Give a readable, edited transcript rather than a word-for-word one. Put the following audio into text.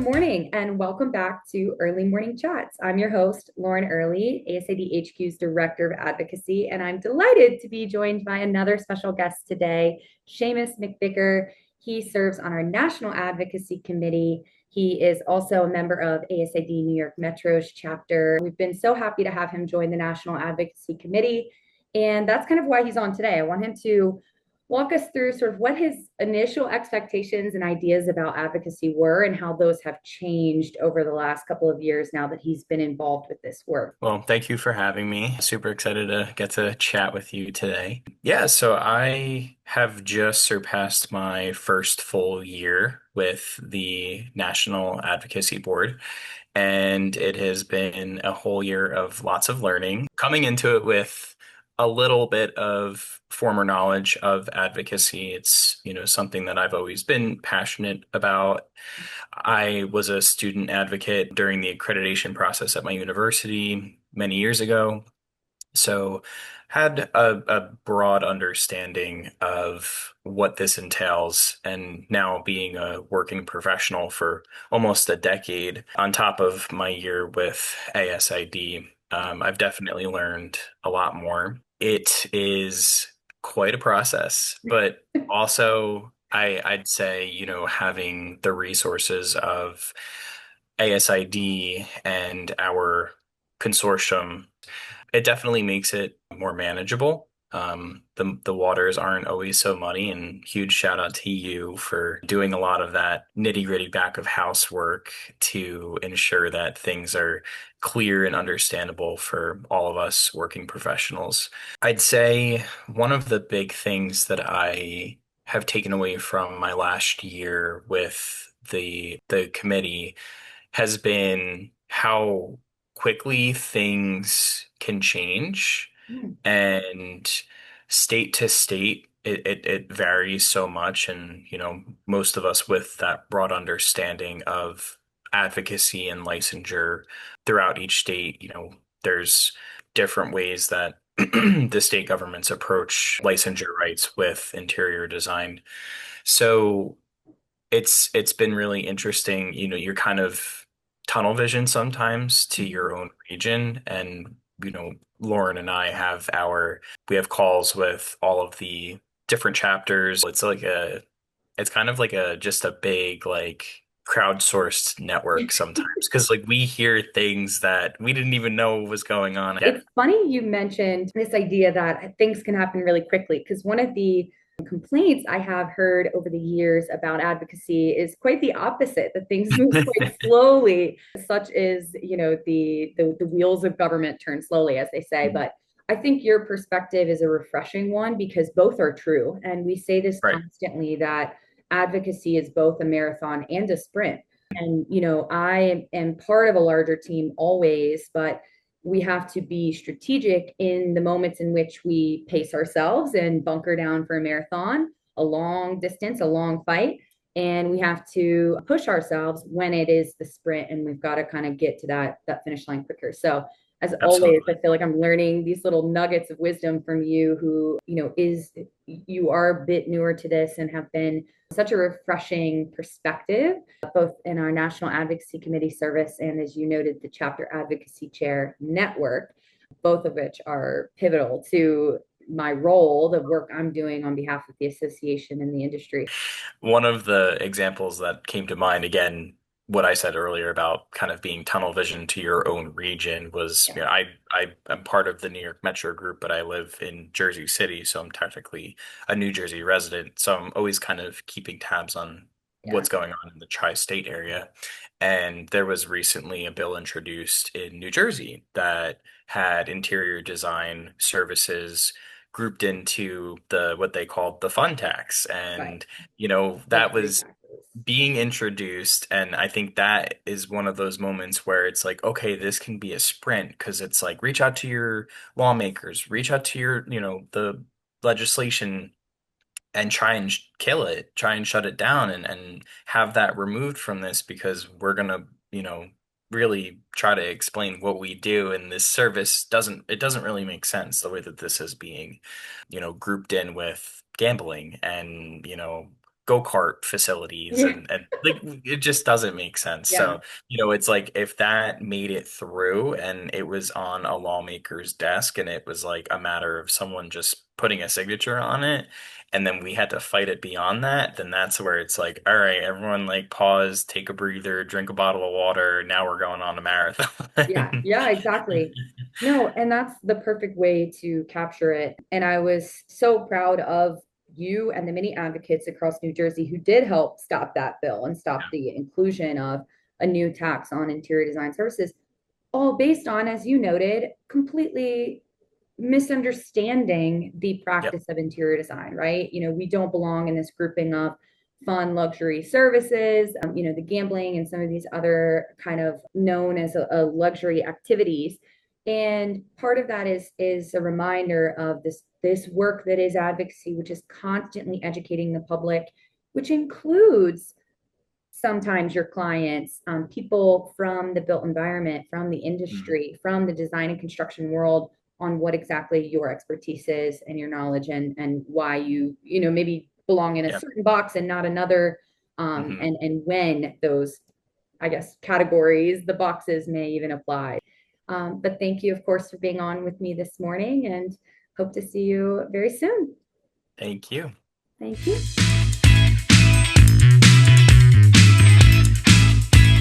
Good morning and welcome back to Early Morning Chats. I'm your host, Lauren Early, ASID HQ's Director of Advocacy, and I'm delighted to be joined by another special guest today, Shamus McVicar. He serves on our National Advocacy Committee. He is also a member of ASID New York Metro's chapter. We've been so happy to have him join the National Advocacy Committee, and that's kind of why he's on today. I want him to walk us through sort of what his initial expectations and ideas about advocacy were and how those have changed over the last couple of years now that he's been involved with this work. Well, thank you for having me. Super excited to get to chat with you today. Yeah, so I have just surpassed my first full year with the National Advocacy Board, and it has been a whole year of lots of learning. Coming into it with a little bit of former knowledge of advocacy, it's, something that I've always been passionate about. I was a student advocate during the accreditation process at my university many years ago. So had a broad understanding of what this entails. And now being a working professional for almost a decade on top of my year with ASID, I've definitely learned a lot more. It is quite a process, but also I'd say, having the resources of ASID and our consortium, it definitely makes it more manageable. The waters aren't always so muddy, and huge shout out to you for doing a lot of that nitty-gritty back of house work to ensure that things are clear and understandable for all of us working professionals. I'd say one of the big things that I have taken away from my last year with the committee has been how quickly things can change, Hmm. and state to state it varies so much. And most of us with that broad understanding of advocacy and licensure throughout each state, there's different ways that the state governments approach licensure rights with interior design. So it's been really interesting. You're kind of tunnel vision sometimes to your own region. And, Lauren and I we have calls with all of the different chapters. It's kind of like just a big, like, crowdsourced network sometimes. Because, like, we hear things that we didn't even know was going on. Yeah. It's funny you mentioned this idea that things can happen really quickly because one of the complaints I have heard over the years about advocacy is quite the opposite, that things move quite slowly, such as, the wheels of government turn slowly, as they say. But I think your perspective is a refreshing one because both are true. And we say this Right. constantly that advocacy is both a marathon and a sprint. And, I am part of a larger team always, but we have to be strategic in the moments in which we pace ourselves and bunker down for a marathon, a long distance, a long fight. And we have to push ourselves when it is the sprint, and we've got to kind of get to that finish line quicker. So, as always, I Absolutely. feel like I'm learning these little nuggets of wisdom from you, who you are a bit newer to this and have been such a refreshing perspective, both in our National Advocacy Committee service and, as you noted, the Chapter Advocacy Chair Network, both of which are pivotal to my role, the work I'm doing on behalf of the association and the industry. One of the examples that came to mind, again, what I said earlier about kind of being tunnel vision to your own region was, Yeah. I am part of the New York Metro group, but I live in Jersey City, so I'm technically a New Jersey resident. So I'm always kind of keeping tabs on Yeah. what's going on in the tri-state area. And there was recently a bill introduced in New Jersey that had interior design services grouped into the what they called the fun tax. Right. And that Luxury was taxes. being introduced. And I think that is one of those moments where it's like, okay, this can be a sprint, because it's like, reach out to your lawmakers, reach out to your, the legislation, and try and kill it, try and shut it down, and have that removed from this, because we're gonna, really try to explain what we do. And this service doesn't really make sense the way that this is being, grouped in with gambling and, go-kart facilities Yeah. and like it just doesn't make sense. Yeah. So, it's like if that made it through and it was on a lawmaker's desk and it was like a matter of someone just putting a signature on it and then we had to fight it beyond that, then that's where it's like, all right, everyone like pause, take a breather, drink a bottle of water. Now we're going on a Yeah, marathon. yeah, exactly. No, and that's the perfect way to capture it. And I was so proud of you and the many advocates across New Jersey who did help stop that bill and stop the inclusion of a new tax on interior design services, all based on, as you noted, completely misunderstanding the Yep. practice of interior design, right? We don't belong in this grouping of fun luxury services, the gambling and some of these other kind of known as a luxury activities. And part of that is a reminder of this work that is advocacy, which is constantly educating the public, which includes sometimes your clients, people from the built environment, from the Mhm. industry, from the design and construction world on what exactly your expertise is and your knowledge and why maybe belong in a Yep. certain box and not another, Hmm. and when those, I guess, categories, the boxes may even apply. But thank you, of course, for being on with me this morning and hope to see you very soon. Thank you. Thank you.